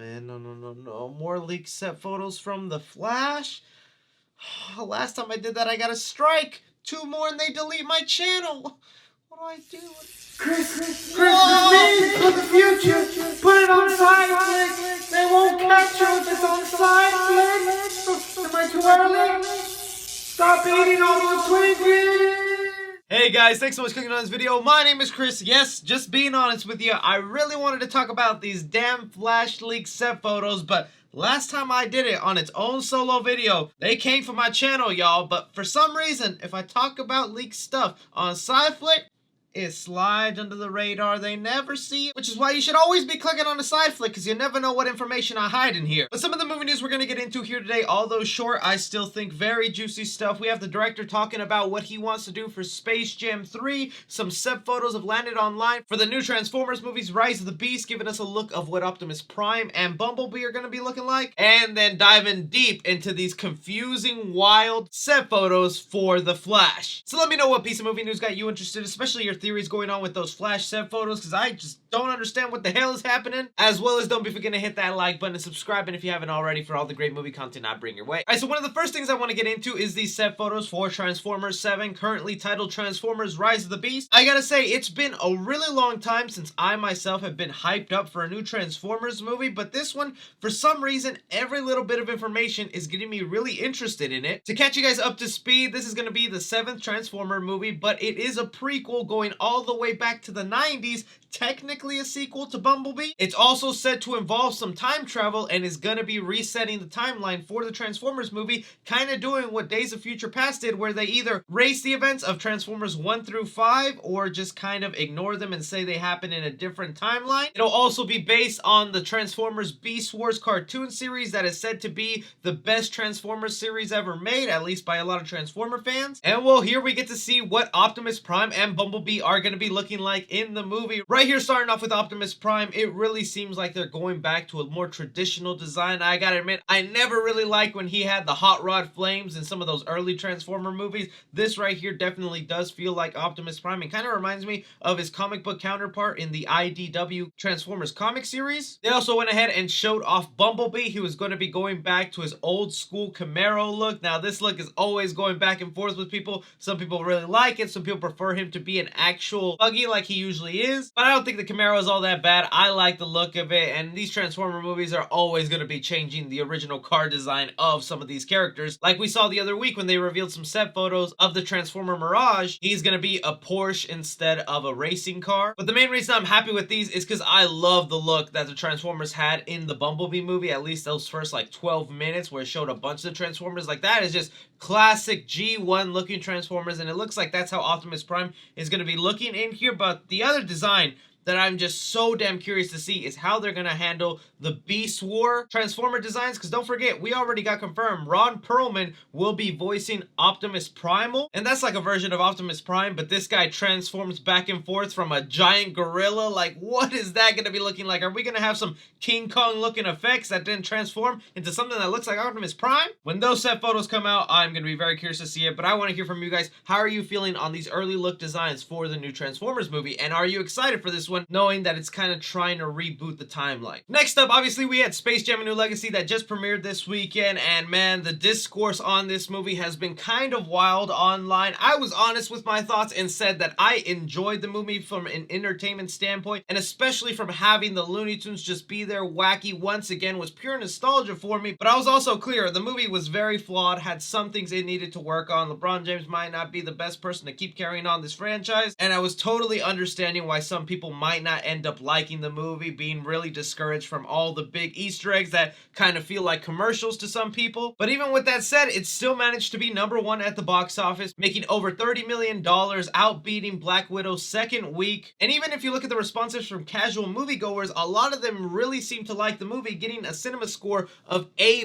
man, no. More leaked set photos from The Flash? Last time I did that, I got a strike. 2 more and they delete my channel. What do I do? Chris, it's me from the future. Put it on side flick. They won't catch you if it's on side flick. Am I too early? Stop eating all those Twinkies. Hey guys, thanks so much for clicking on this video. My name is Chris. Yes, just being honest with you, I really wanted to talk about these damn Flash leak set photos, but last time I did it on its own solo video, they came from my channel, y'all. But for some reason, if I talk about leaked stuff on SciFlick, it slides under the radar. They never see it, which is why you should always be clicking on the side flick, because you never know what information I hide in here. But some of the movie news we're going to get into here today, although short, I still think very juicy stuff. We have the director talking about what he wants to do for Space Jam 3. Some set photos have landed online for the new Transformers movies, Rise of the Beast, giving us a look of what Optimus Prime and Bumblebee are going to be looking like. And then diving deep into these confusing, wild set photos for The Flash. So let me know what piece of movie news got you interested, especially your theories going on with those Flash set photos, because I just don't understand what the hell is happening. As well as don't be forgetting to hit that like button and subscribing if you haven't already for all the great movie content I bring your way. Alright, so one of the first things I want to get into is these set photos for Transformers 7, currently titled Transformers Rise of the Beast. I gotta say, it's been a really long time since I myself have been hyped up for a new Transformers movie, but this one, for some reason, every little bit of information is getting me really interested in it. To catch you guys up to speed, this is going to be the 7th Transformer movie, but it is a prequel going all the way back to the 90s, technically a sequel to Bumblebee. It's also said to involve some time travel and is gonna be resetting the timeline for the Transformers movie, kind of doing what Days of Future Past did, where they either race the events of Transformers 1 through 5 or just kind of ignore them and say they happen in a different timeline. It'll also be based on the Transformers Beast Wars cartoon series that is said to be the best Transformers series ever made, at least by a lot of Transformer fans. And well, here we get to see what Optimus Prime and Bumblebee are going to be looking like in the movie. Right here, starting off with Optimus Prime, it really seems like they're going back to a more traditional design. I gotta admit, I never really liked when he had the hot rod flames in some of those early Transformer movies. This right here definitely does feel like Optimus Prime and kind of reminds me of his comic book counterpart in the IDW Transformers comic series. They also went ahead and showed off Bumblebee. He was going to be going back to his old school Camaro look. Now, this look is always going back and forth with people. Some people really like it. Some people prefer him to be an actual buggy like he usually is. But I don't think the Camaro is all that bad. I like the look of it, and these Transformer movies are always going to be changing the original car design of some of these characters. Like we saw the other week when they revealed some set photos of the Transformer Mirage. He's going to be a Porsche instead of a racing car. But the main reason I'm happy with these is because I love the look that the Transformers had in the Bumblebee movie, at least those first like 12 minutes where it showed a bunch of the Transformers. Like, that is just classic G1 looking Transformers, and it looks like that's how Optimus Prime is going to be looking in here. But the other design that I'm just so damn curious to see is how they're going to handle the Beast War Transformer designs, because don't forget, we already got confirmed Ron Perlman will be voicing Optimus Primal, and that's like a version of Optimus Prime, but this guy transforms back and forth from a giant gorilla. Like, what is that going to be looking like? Are we going to have some King Kong looking effects that then transform into something that looks like Optimus Prime? When those set photos come out, I'm going to be very curious to see it, but I want to hear from you guys. How are you feeling on these early look designs for the new Transformers movie, and are you excited for this one, knowing that it's kind of trying to reboot the timeline? Next up, obviously, we had Space Jam: A New Legacy that just premiered this weekend, and man, the discourse on this movie has been kind of wild online. I was honest with my thoughts and said that I enjoyed the movie from an entertainment standpoint, and especially from having the Looney Tunes just be there wacky once again was pure nostalgia for me. But I was also clear, the movie was very flawed, had some things it needed to work on. LeBron James might not be the best person to keep carrying on this franchise, and I was totally understanding why some people might not end up liking the movie, being really discouraged from all the big Easter eggs that kind of feel like commercials to some people. But even with that said, it still managed to be #1 at the box office, making over $30 million, outbeating Black Widow's second week. And even if you look at the responses from casual moviegoers, a lot of them really seem to like the movie, getting a cinema score of A-.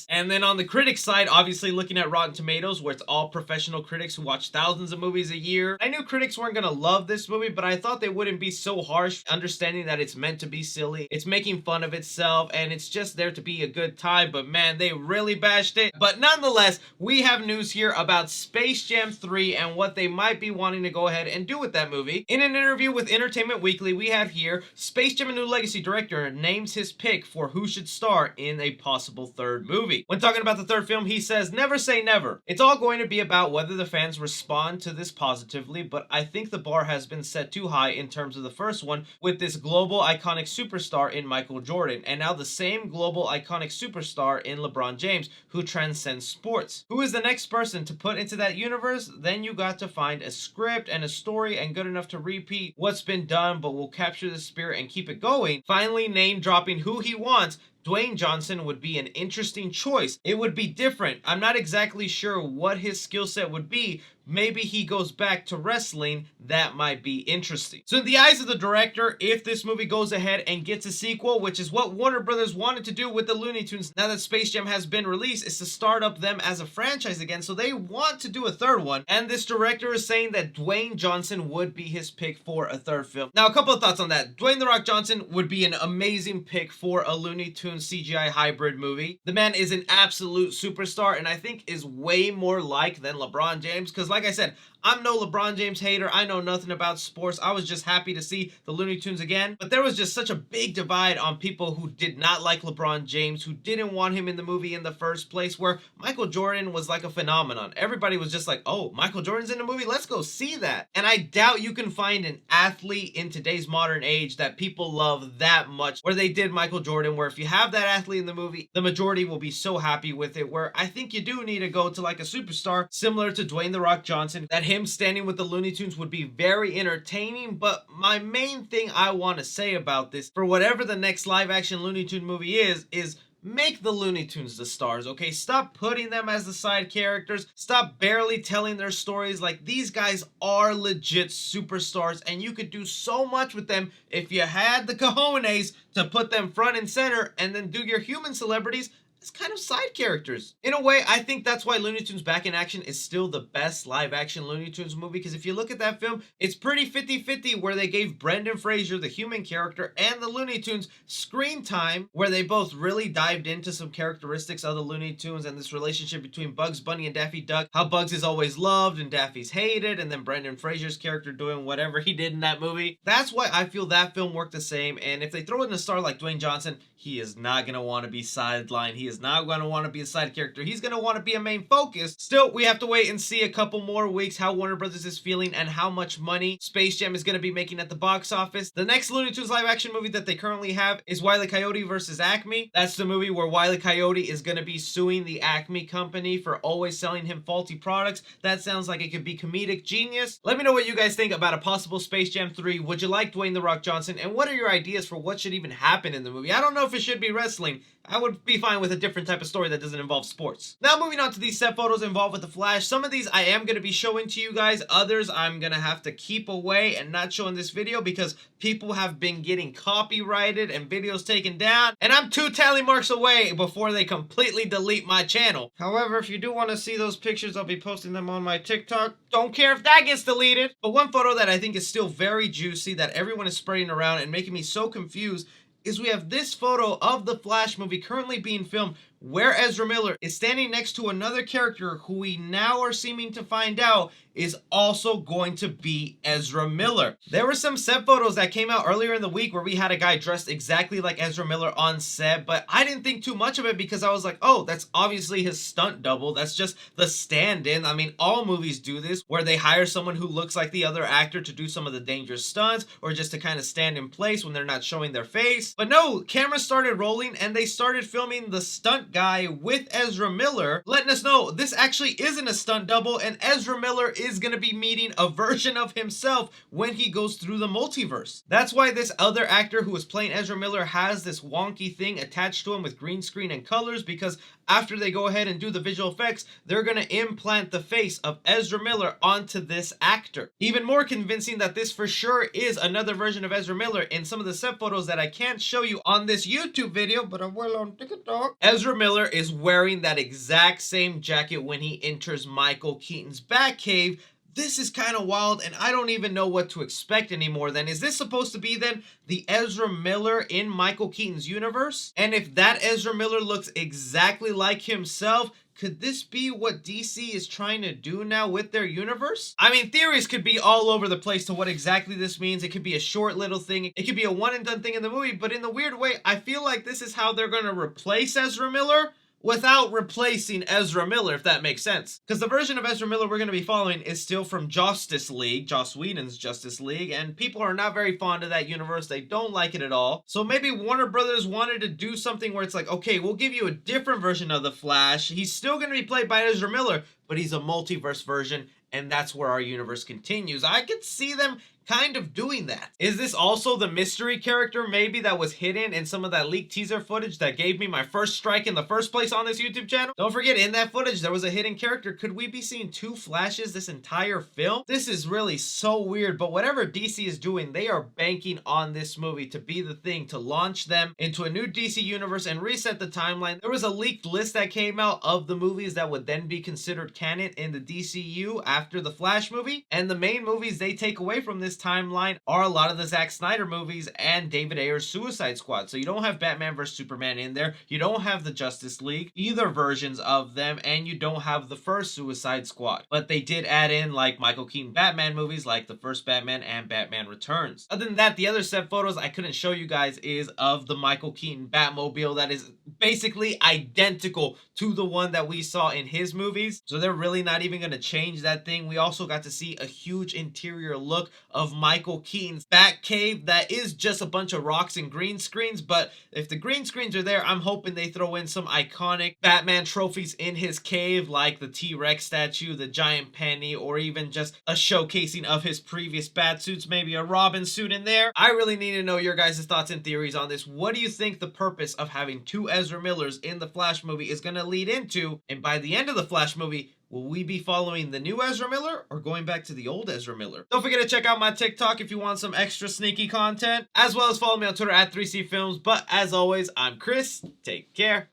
And then on the critics side, obviously looking at Rotten Tomatoes, where it's all professional critics who watch thousands of movies a year, I knew critics weren't going to love this movie, but I thought they wouldn't be so harsh, understanding that it's meant to be silly, it's making fun of itself, and it's just there to be a good time, but man, they really bashed it. But nonetheless, we have news here about Space Jam 3 and what they might be wanting to go ahead and do with that movie. In an interview with Entertainment Weekly, we have here, Space Jam: A New Legacy director names his pick for who should star in a possible third movie. When talking about the third film, he says, "Never say never. It's all going to be about whether the fans respond to this positively, but I think the bar has been set too high in terms of the first one with this global iconic superstar in Michael Jordan, and now the same global iconic superstar in LeBron James, who transcends sports. Who is the next person to put into that universe? Then you got to find a script and a story and good enough to repeat what's been done, but will capture the spirit and keep it going." Finally, name dropping who he wants, Dwayne Johnson would be an interesting choice. It would be different. I'm not exactly sure what his skill set would be. Maybe he goes back to wrestling. That might be interesting. So in the eyes of the director, if this movie goes ahead and gets a sequel, which is what Warner Brothers wanted to do with the Looney Tunes now that Space Jam has been released, is to start up them as a franchise again. So they want to do a third one. And this director is saying that Dwayne Johnson would be his pick for a third film. Now, a couple of thoughts on that. Dwayne "The Rock" Johnson would be an amazing pick for a Looney Tunes CGI hybrid movie. The man is an absolute superstar and I think is way more like than LeBron James, because like I said, I'm no LeBron James hater. I know nothing about sports. I was just happy to see the Looney Tunes again. But there was just such a big divide on people who did not like LeBron James, who didn't want him in the movie in the first place, where Michael Jordan was like a phenomenon. Everybody was just like, oh, Michael Jordan's in the movie? Let's go see that. And I doubt you can find an athlete in today's modern age that people love that much, where they did Michael Jordan, where if you have that athlete in the movie, the majority will be so happy with it, where I think you do need to go to like a superstar similar to Dwayne "The Rock" Johnson, that him standing with the Looney Tunes would be very entertaining. But my main thing I want to say about this, for whatever the next live action Looney Tune movie is make the Looney Tunes the stars, okay? Stop putting them as the side characters. Stop barely telling their stories. Like, these guys are legit superstars, and you could do so much with them if you had the cojones to put them front and center and then do your human celebrities as kind of side characters. In a way, I think that's why Looney Tunes Back in Action is still the best live action Looney Tunes movie, because if you look at that film, it's pretty 50-50, where they gave Brendan Fraser, the human character, and the Looney Tunes screen time, where they both really dived into some characteristics of the Looney Tunes and this relationship between Bugs Bunny and Daffy Duck, how Bugs is always loved and Daffy's hated, and then Brendan Fraser's character doing whatever he did in that movie. That's why I feel that film worked the same, and if they throw in a star like Dwayne Johnson, he is not going to want to be sidelined. He is not going to want to be a side character. He's going to want to be a main focus. Still, we have to wait and see a couple more weeks how Warner Brothers is feeling and how much money Space Jam is going to be making at the box office. The next Looney Tunes live action movie that they currently have is Wile E. Coyote versus Acme. That's the movie where Wile E. Coyote is going to be suing the Acme company for always selling him faulty products. That sounds like it could be comedic genius. Let me know what you guys think about a possible Space Jam 3. Would you like Dwayne "The Rock" Johnson? And what are your ideas for what should even happen in the movie? I don't know if it should be wrestling. I would be fine with a different type of story that doesn't involve sports. Now moving on to these set photos involved with the Flash. Some of these I am going to be showing to you guys. Others I'm going to have to keep away and not show in this video because people have been getting copyrighted and videos taken down. And I'm 2 tally marks away before they completely delete my channel. However, if you do want to see those pictures, I'll be posting them on my TikTok. Don't care if that gets deleted. But one photo that I think is still very juicy that everyone is spreading around and making me so confused is we have this photo of the Flash movie currently being filmed, where Ezra Miller is standing next to another character who we now are seeming to find out is also going to be Ezra Miller. There were some set photos that came out earlier in the week where we had a guy dressed exactly like Ezra Miller on set, but I didn't think too much of it because I was like, oh, that's obviously his stunt double. That's just the stand-in. I mean, all movies do this, where they hire someone who looks like the other actor to do some of the dangerous stunts or just to kind of stand in place when they're not showing their face. But no, cameras started rolling and they started filming the stunt guy with Ezra Miller, letting us know this actually isn't a stunt double and Ezra Miller is going to be meeting a version of himself when he goes through the multiverse. That's why this other actor who is playing Ezra Miller has this wonky thing attached to him with green screen and colors, because after they go ahead and do the visual effects, they're going to implant the face of Ezra Miller onto this actor. Even more convincing that this for sure is another version of Ezra Miller in some of the set photos that I can't show you on this YouTube video, but I will on TikTok. Ezra Miller is wearing that exact same jacket when he enters Michael Keaton's Batcave. This is kind of wild, and I don't even know what to expect anymore then. Is this supposed to be then the Ezra Miller in Michael Keaton's universe? And if that Ezra Miller looks exactly like himself, could this be what DC is trying to do now with their universe? I mean, theories could be all over the place to what exactly this means. It could be a short little thing. It could be a one and done thing in the movie, but in the weird way, I feel like this is how they're going to replace Ezra Miller without replacing Ezra Miller, if that makes sense. Because the version of Ezra Miller we're going to be following is still from Justice League, Joss Whedon's Justice League, and people are not very fond of that universe. They don't like it at all. So maybe Warner Brothers wanted to do something where it's like, okay, we'll give you a different version of the Flash. He's still going to be played by Ezra Miller, but he's a multiverse version, and that's where our universe continues. I could see them kind of doing that. Is this also the mystery character maybe that was hidden in some of that leaked teaser footage that gave me my first strike in the first place on this YouTube channel? Don't forget, in that footage there was a hidden character. Could we be seeing two Flashes this entire film? This is really so weird, but whatever DC is doing, they are banking on this movie to be the thing to launch them into a new DC universe and reset the timeline. There was a leaked list that came out of the movies that would then be considered canon in the DCU after the Flash movie, and the main movies they take away from this timeline are a lot of the Zack Snyder movies and David Ayer's Suicide Squad. So you don't have Batman vs Superman in there, you don't have the Justice League, either versions of them, and you don't have the first Suicide Squad. But they did add in like Michael Keaton Batman movies like the first Batman and Batman Returns. Other than that, the other set photos I couldn't show you guys is of the Michael Keaton Batmobile that is basically identical to the one that we saw in his movies. So they're really not even going to change that thing. We also got to see a huge interior look of Michael Keaton's Batcave that is just a bunch of rocks and green screens, but if the green screens are there, I'm hoping they throw in some iconic Batman trophies in his cave, like the T-Rex statue, the giant penny, or even just a showcasing of his previous Batsuits, maybe a Robin suit in there. I really need to know your guys' thoughts and theories on this. What do you think the purpose of having two Ezra Millers in the Flash movie is going to lead into? And by the end of the Flash movie, will we be following the new Ezra Miller or going back to the old Ezra Miller? Don't forget to check out my TikTok if you want some extra sneaky content, as well as follow me on Twitter at 3CFilms. But as always, I'm Chris. Take care.